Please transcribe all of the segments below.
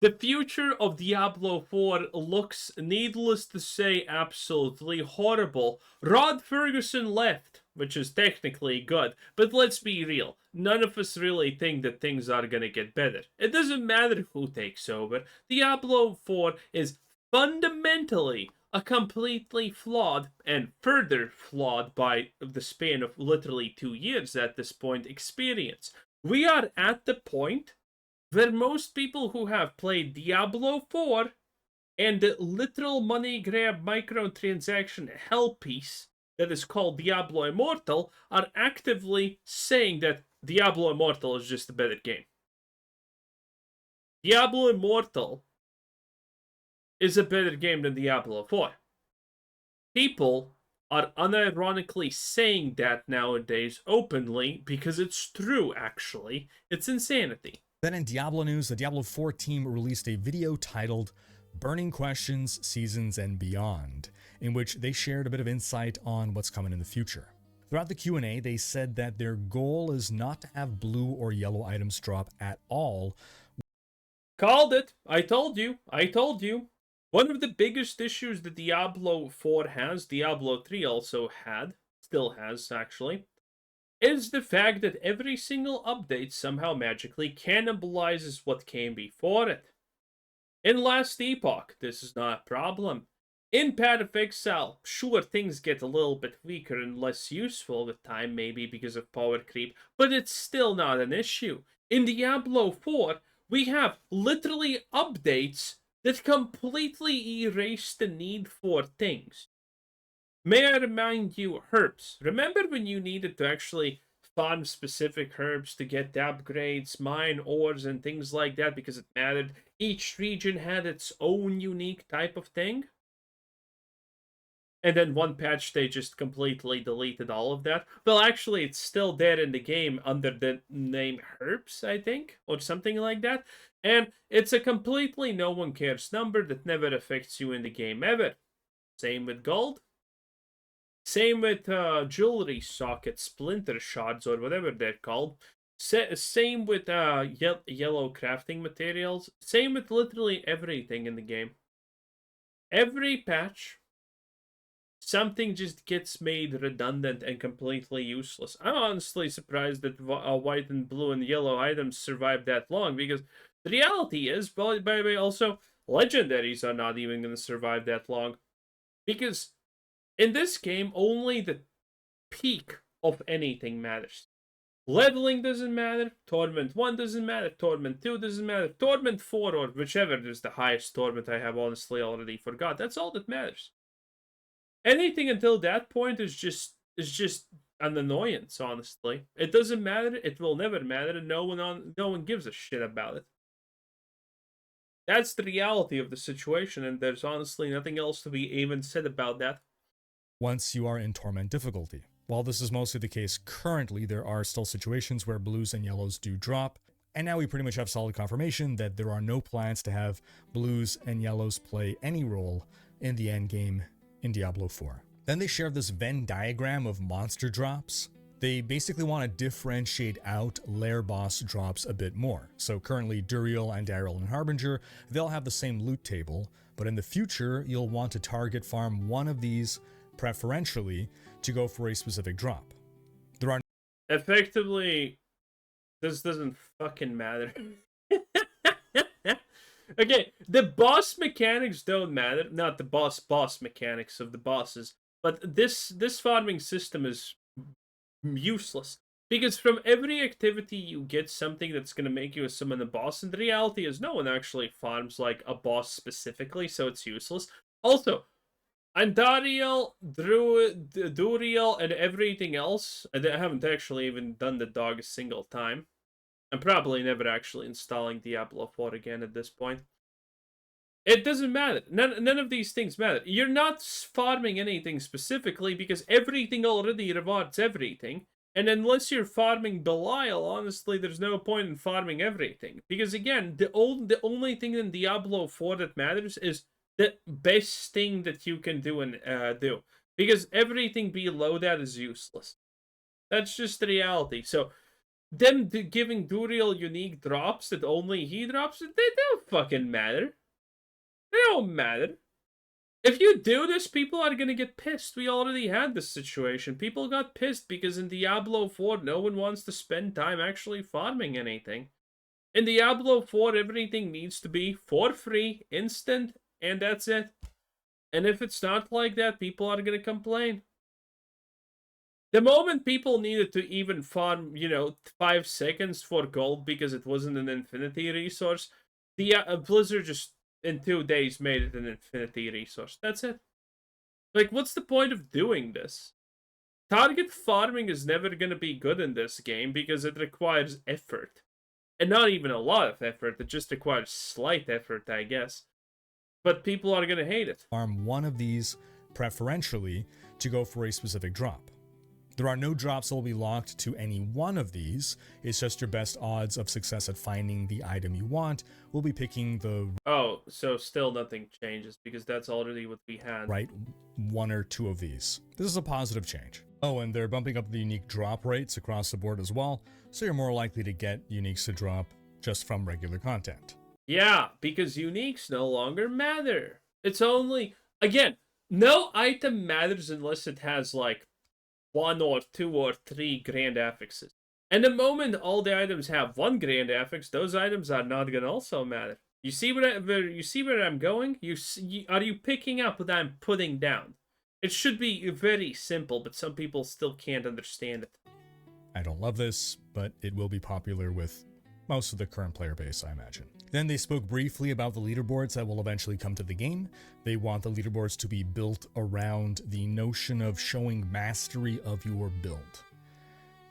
The future of Diablo 4 looks, needless to say, absolutely horrible. Rod Ferguson left, which is technically good, but let's be real, none of us really think that things are gonna get better. It doesn't matter who takes over, Diablo 4 is fundamentally a completely flawed, and further flawed by the span of literally 2 years at this point, experience. We are at the point where most people who have played Diablo 4 and the literal money grab microtransaction hell piece that is called Diablo Immortal are actively saying that Diablo Immortal is just a better game. Diablo Immortal is a better game than Diablo 4. People are unironically saying that nowadays openly because it's true, actually. It's insanity. Then in Diablo news, the Diablo 4 team released a video titled Burning Questions, Seasons, and Beyond, in which they shared a bit of insight on what's coming in the future. Throughout the Q&A, they said that their goal is not to have blue or yellow items drop at all. Called it. I told you. One of the biggest issues that Diablo 4 has, Diablo 3 also had, still has actually, is the fact that every single update somehow magically cannibalizes what came before it. In Last Epoch, this is not a problem. In Path of Exile, sure, things get a little bit weaker and less useful with time, maybe because of power creep, but it's still not an issue. In Diablo 4, we have literally updates that completely erase the need for things. May I remind you, herbs. Remember when you needed to actually farm specific herbs to get upgrades, mine ores, and things like that because it mattered? Each region had its own unique type of thing. And then one patch, they just completely deleted all of that. Well, actually, it's still there in the game under the name herbs, I think, or something like that. And it's a completely no one cares number that never affects you in the game ever. Same with gold. Same with jewelry sockets, splinter shards, or whatever they're called. Same with yellow crafting materials. Same with literally everything in the game. Every patch, something just gets made redundant and completely useless. I'm honestly surprised that white and blue and yellow items survived that long, because the reality is, by the way, also, legendaries are not even going to survive that long. Because in this game, only the peak of anything matters. Leveling doesn't matter, Torment 1 doesn't matter, Torment 2 doesn't matter, Torment 4 or whichever is the highest Torment, I have honestly already forgot. That's all that matters. Anything until that point is just an annoyance, honestly. It doesn't matter, it will never matter, and no one gives a shit about it. That's the reality of the situation, and there's honestly nothing else to be even said about that. Once you are in Torment difficulty. While this is mostly the case currently, there are still situations where blues and yellows do drop, and now we pretty much have solid confirmation that there are no plans to have blues and yellows play any role in the endgame in Diablo 4. Then they share this Venn diagram of monster drops. They basically want to differentiate out lair boss drops a bit more. So currently Duriel and Daryl and Harbinger, they'll have the same loot table, but in the future you'll want to target farm one of these preferentially to go for a specific drop. There are effectively, this doesn't fucking matter. Okay, the boss mechanics don't matter. Not the boss mechanics of the bosses, but this farming system is useless. Because from every activity you get something that's going to make you summon a boss, and the reality is no one actually farms like a boss specifically, so it's useless. Also, Andariel, Duriel, and everything else, and I haven't actually even done the dog a single time. I'm probably never actually installing Diablo 4 again at this point. It doesn't matter. None of these things matter. You're not farming anything specifically because everything already rewards everything. And unless you're farming Belial, honestly, there's no point in farming everything. Because again, the only thing in Diablo 4 that matters is the best thing that you can do and do. Because everything below that is useless. That's just the reality. So, them giving Duriel unique drops that only he drops, they don't fucking matter. They don't matter. If you do this, people are gonna get pissed. We already had this situation. People got pissed because in Diablo 4, no one wants to spend time actually farming anything. In Diablo 4, everything needs to be for free, instant, and that's it. And if it's not like that, people are gonna complain. The moment people needed to even farm, 5 seconds for gold because it wasn't an infinity resource, the Blizzard just in 2 days made it an infinity resource. That's it. Like, what's the point of doing this? Target farming is never going to be good in this game because it requires effort. And not even a lot of effort, it just requires slight effort, I guess. But people are going to hate it. Farm one of these preferentially to go for a specific drop. There are no drops that will be locked to any one of these. It's just your best odds of success at finding the item you want. We'll be picking the... Oh, so still nothing changes because that's already what we had. Right, one or two of these. This is a positive change. Oh, and they're bumping up the unique drop rates across the board as well, so you're more likely to get uniques to drop just from regular content. Yeah, because uniques no longer matter. It's only... Again, no item matters unless it has, like, 1 or 2 or 3 grand affixes. And the moment all the items have 1 grand affix, those items are not gonna also matter. You see where I'm going? Are you picking up what I'm putting down? It should be very simple, but some people still can't understand it. I don't love this, but it will be popular with most of the current player base, I imagine. Then they spoke briefly about the leaderboards that will eventually come to the game. They want the leaderboards to be built around the notion of showing mastery of your build.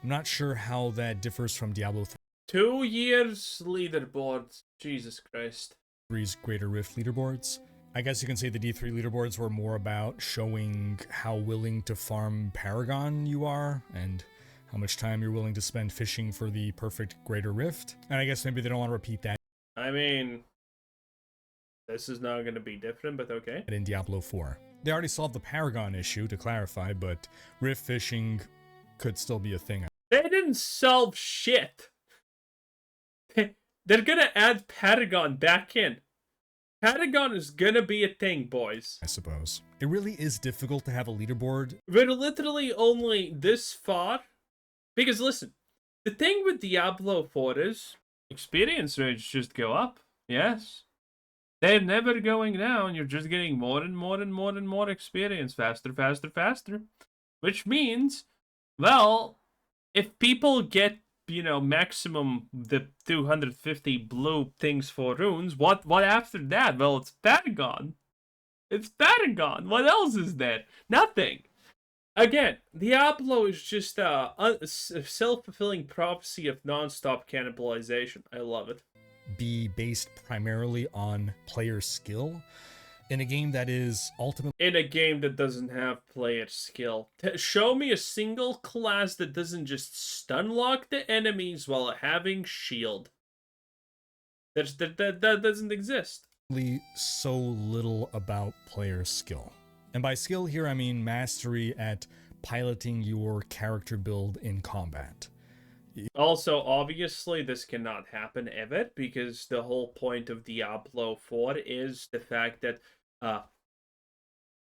I'm not sure how that differs from Diablo 2 years leaderboards. Jesus Christ. 3's Greater Rift leaderboards. I guess you can say the D3 leaderboards were more about showing how willing to farm Paragon you are, and how much time you're willing to spend fishing for the perfect Greater Rift. And I guess maybe they don't want to repeat that. I mean, this is not going to be different, but okay. In Diablo 4. They already solved the Paragon issue, to clarify, but Rift fishing could still be a thing. They didn't solve shit. They're going to add Paragon back in. Paragon is going to be a thing, boys. I suppose. It really is difficult to have a leaderboard. We're literally only this far. Because listen, the thing with Diablo 4 is experience rates just go up. Yes. They're never going down. You're just getting more and more and more and more experience. Faster, faster, faster. Which means, well, if people get, maximum the 250 blue things for runes, what after that? Well, it's Paragon. It's Paragon. What else is there? Nothing. Again, Diablo is just a self-fulfilling prophecy of non-stop cannibalization. I love it. Be based primarily on player skill in a game that is ultimately... In a game that doesn't have player skill. Show me a single class that doesn't just stun lock the enemies while having shield. That doesn't exist. So little about player skill. And by skill here, I mean mastery at piloting your character build in combat. Also, obviously, this cannot happen ever, because the whole point of Diablo 4 is the fact that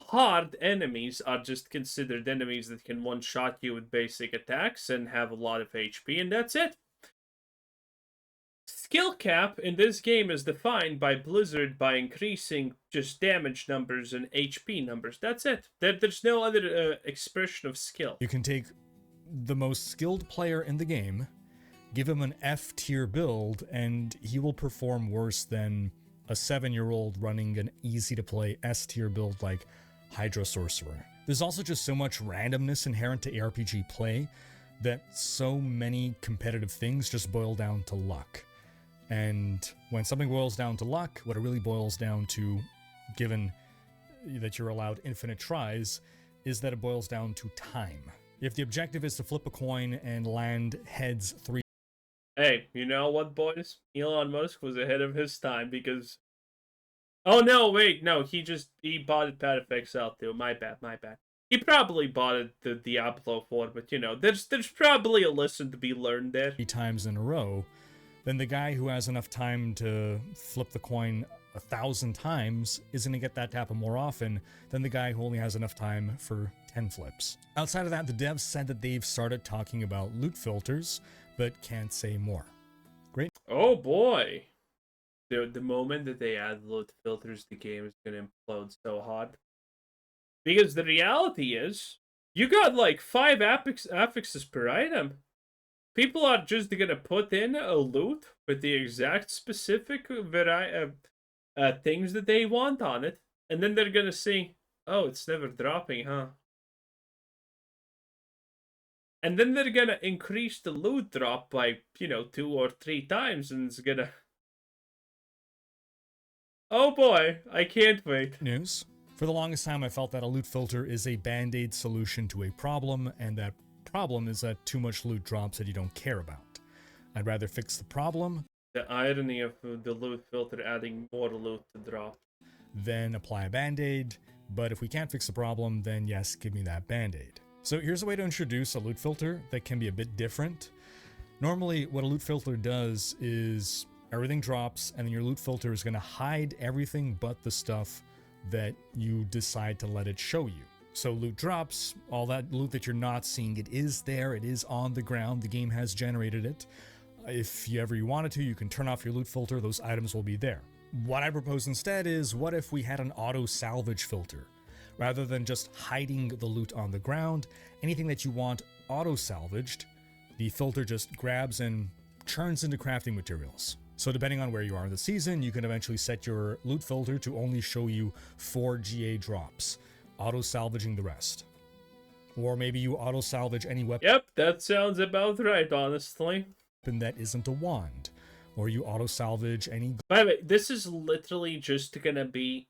hard enemies are just considered enemies that can one-shot you with basic attacks and have a lot of HP, and that's it. Skill cap in this game is defined by Blizzard by increasing just damage numbers and HP numbers. That's it. There's no other expression of skill. You can take the most skilled player in the game, give him an F tier build, and he will perform worse than a 7-year-old running an easy to play S tier build like Hydra Sorcerer. There's also just so much randomness inherent to ARPG play that so many competitive things just boil down to luck. And when something boils down to luck, what it really boils down to, given that you're allowed infinite tries, is that it boils down to time. If the objective is to flip a coin and land heads 3... Hey, you know what, boys? Elon Musk was ahead of his time because... Oh, no, wait, no, he bought Path of Exile too. My bad. He probably bought it the Diablo 4, but there's probably a lesson to be learned there. 3 times in a row, then the guy who has enough time to flip the coin 1,000 times is going to get that to happen more often than the guy who only has enough time for 10 flips. Outside of that, the devs said that they've started talking about loot filters, but can't say more. Great. Oh boy. The moment that they add loot filters, the game is going to implode so hard. Because the reality is, you got like 5 affixes per item. People are just going to put in a loot with the exact specific things that they want on it. And then they're going to see, oh, it's never dropping, huh? And then they're going to increase the loot drop by, 2 or 3 times. And it's going to... Oh boy, I can't wait. News. For the longest time, I felt that a loot filter is a band-aid solution to a problem, and that problem is that too much loot drops that you don't care about. I'd rather fix the problem. The irony of the loot filter adding more loot to drop. Then apply a band-aid, but if we can't fix the problem, then yes, give me that band-aid. So here's a way to introduce a loot filter that can be a bit different. Normally, what a loot filter does is everything drops, and then your loot filter is going to hide everything but the stuff that you decide to let it show you. So loot drops, all that loot that you're not seeing, it is there, it is on the ground, the game has generated it. If you ever wanted to, you can turn off your loot filter, those items will be there. What I propose instead is, what if we had an auto salvage filter? Rather than just hiding the loot on the ground, anything that you want auto salvaged, the filter just grabs and churns into crafting materials. So depending on where you are in the season, you can eventually set your loot filter to only show you 4 GA drops, auto-salvaging the rest. Or maybe you auto-salvage any weapon. Yep, that sounds about right, honestly. That isn't a wand. Or you auto-salvage any... By the way, this is literally just gonna be...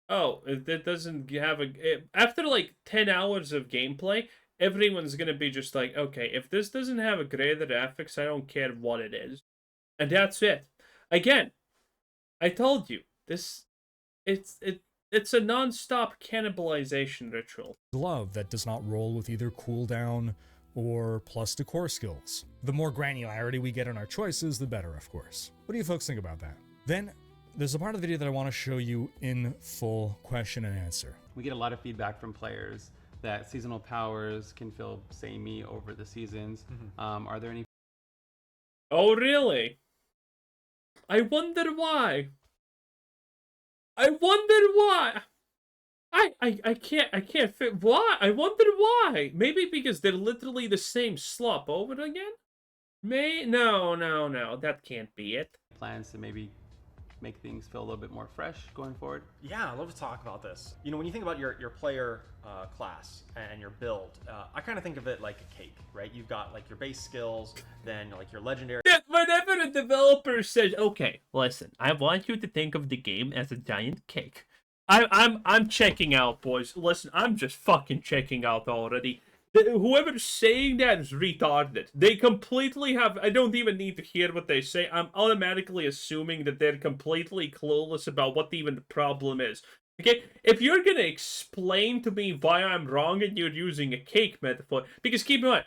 Oh, if it doesn't have a... After like 10 hours of gameplay, everyone's gonna be just like, okay, if this doesn't have a greater affix, I don't care what it is. And that's it. Again, I told you, it's a non-stop cannibalization ritual. Glove that does not roll with either cooldown or plus to core skills. The more granularity we get in our choices, the better, of course. What do you folks think about that? Then, there's a part of the video that I want to show you in full question and answer. We get a lot of feedback from players that seasonal powers can feel samey over the seasons. Are there any... Oh, really? I wonder why. I can't fit. Why? I wonder why. Maybe because they're literally the same slop over again? No. That can't be it. plans to maybe make things feel a little bit more fresh going forward? Yeah, I'd love to talk about this. You know, when you think about your player class and your build, I kind of think of it like a cake, right? You've got like your base skills, then like your legendary. Whenever a developer says, "Okay, listen, I want you to think of the game as a giant cake," I'm checking out, boys. Listen, I'm just fucking checking out already. Whoever's saying that is retarded. They completely have... I don't even need to hear what they say. I'm automatically assuming that they're completely clueless about what even the problem is. Okay? If you're gonna explain to me why I'm wrong and you're using a cake metaphor... Because keep in mind,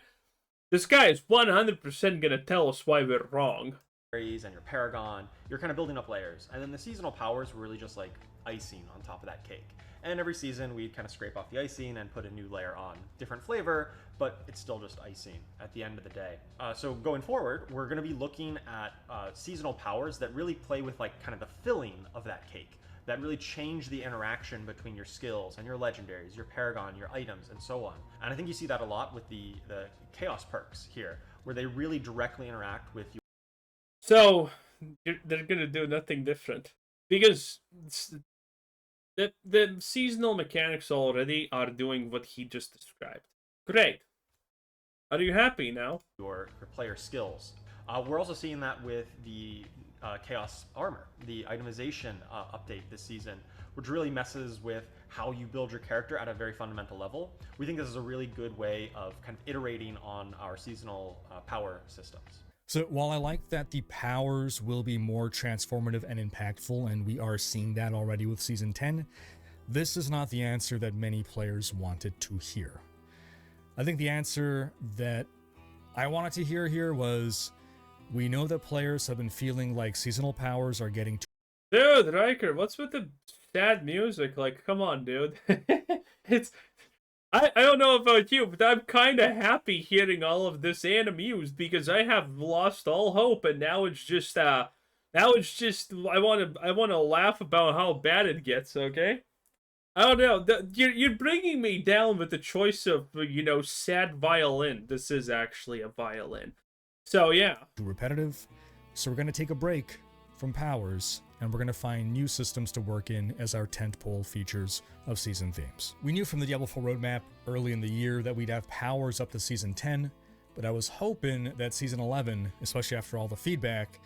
this guy is 100% gonna tell us why we're wrong. And your paragon, you're kind of building up layers. And then the seasonal powers were really just like icing on top of that cake. And every season we'd kind of scrape off the icing and put a new layer on. Different flavor, but it's still just icing at the end of the day. So going forward, we're going to be looking at seasonal powers that really play with like kind of the filling of that cake, that really change the interaction between your skills and your legendaries, your paragon, your items, and so on. And I think you see that a lot with the chaos perks here, where they really directly interact with you. So they're going to do nothing different. Because... The seasonal mechanics already are doing what he just described. Great. Are you happy now? Your player skills. We're also seeing that with the Chaos Armor, the itemization update this season, which really messes with how you build your character at a very fundamental level. We think this is a really good way of kind of iterating on our seasonal power systems. So while I like that the powers will be more transformative and impactful, and we are seeing that already with Season 10, This is not the answer that many players wanted to hear. I think the answer that I wanted to hear here was, we know that players have been feeling like seasonal powers are getting too... Dude, Riker, what's with the sad music? Like, come on, dude. It's... I don't know about you, but I'm kind of happy hearing all of this and amused because I have lost all hope, and now it's just I want to laugh about how bad it gets. Okay, I don't know. You're bringing me down with the choice of sad violin. This is actually a violin, so yeah. Too repetitive, so we're gonna take a break from powers, and we're going to find new systems to work in as our tentpole features of season themes. We knew from the Diablo IV roadmap early in the year that we'd have powers up to season 10, but I was hoping that season 11, especially after all the feedback,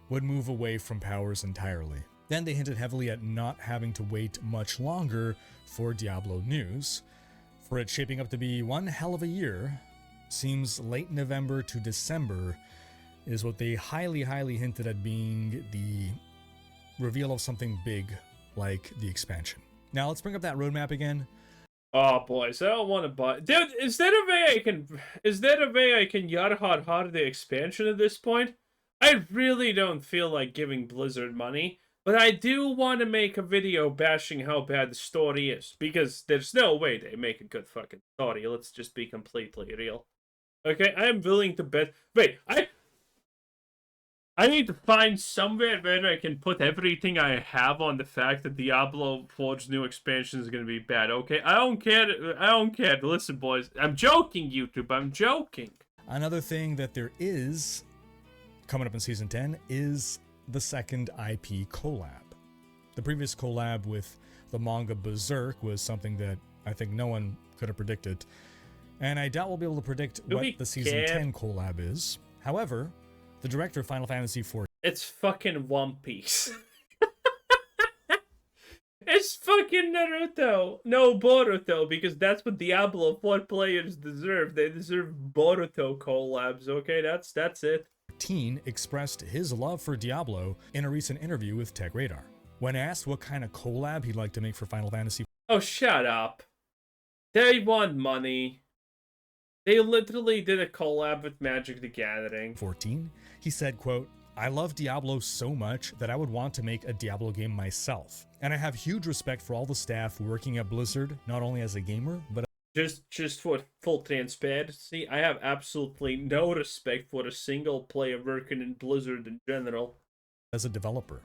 would move away from powers entirely. Then they hinted heavily at not having to wait much longer for Diablo news. For it shaping up to be one hell of a year, seems late November to December is what they highly hinted at being the reveal of something big like the expansion. Now let's bring up that roadmap again. Oh boys, I don't want to buy. Dude, is there a way I can yada the expansion at this point? I really don't feel like giving Blizzard money, but I do want to make a video bashing how bad the story is, because there's no way they make a good fucking story. Let's just be completely real. Okay, I am willing to bet. Wait, I need to find somewhere where I can put everything I have on the fact that Diablo 4's new expansion is going to be bad, okay? I don't care. Listen, boys. I'm joking, YouTube. I'm joking. Another thing that there is coming up in Season 10 is the second IP collab. The previous collab with the manga Berserk was something that I think no one could have predicted. And I doubt we'll be able to predict what the Season 10 collab is. However, the director of Final Fantasy IV... It's fucking One Piece. It's fucking Naruto. No, Boruto, because that's what Diablo 4 players deserve. They deserve Boruto collabs, okay? That's it. Teen expressed his love for Diablo in a recent interview with Tech Radar. When asked what kind of collab he'd like to make for Final Fantasy... Oh, shut up. They want money. They literally did a collab with Magic the Gathering. 14, he said, quote, "I love Diablo so much that I would want to make a Diablo game myself. And I have huge respect for all the staff working at Blizzard, not only as a gamer, but..." Just for full transparency, I have absolutely no respect for a single player working in Blizzard in general. ...as a developer.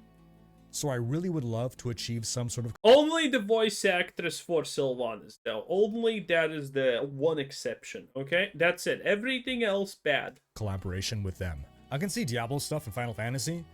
So I really would love to achieve some sort of... Only the voice actress for Sylvanas, though. Only that is the one exception, okay? That's it. Everything else bad. ...collaboration with them. I can see Diablo stuff in Final Fantasy.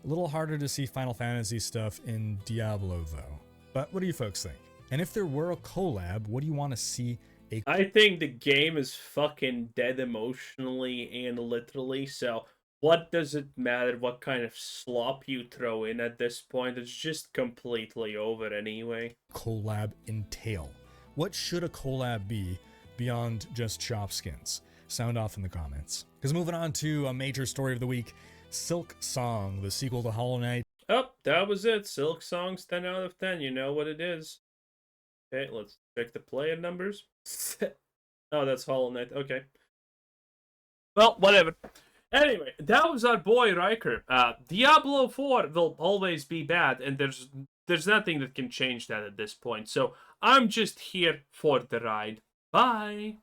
A little harder to see Final Fantasy stuff in Diablo, though. But what do you folks think? And if there were a collab, what do you want to see a... I think the game is fucking dead emotionally and literally, so... What does it matter what kind of slop you throw in at this point? It's just completely over anyway. ...collab entail? What should a collab be beyond just shop skins? Sound off in the comments. Because moving on to a major story of the week, Silk Song, the sequel to Hollow Knight. Oh, that was it. Silk Song's 10 out of 10. You know what it is. Okay, let's check the player numbers. Oh, that's Hollow Knight. Okay. Well, whatever. Anyway, that was our boy Riker. Diablo 4 will always be bad, and there's nothing that can change that at this point. So I'm just here for the ride. Bye!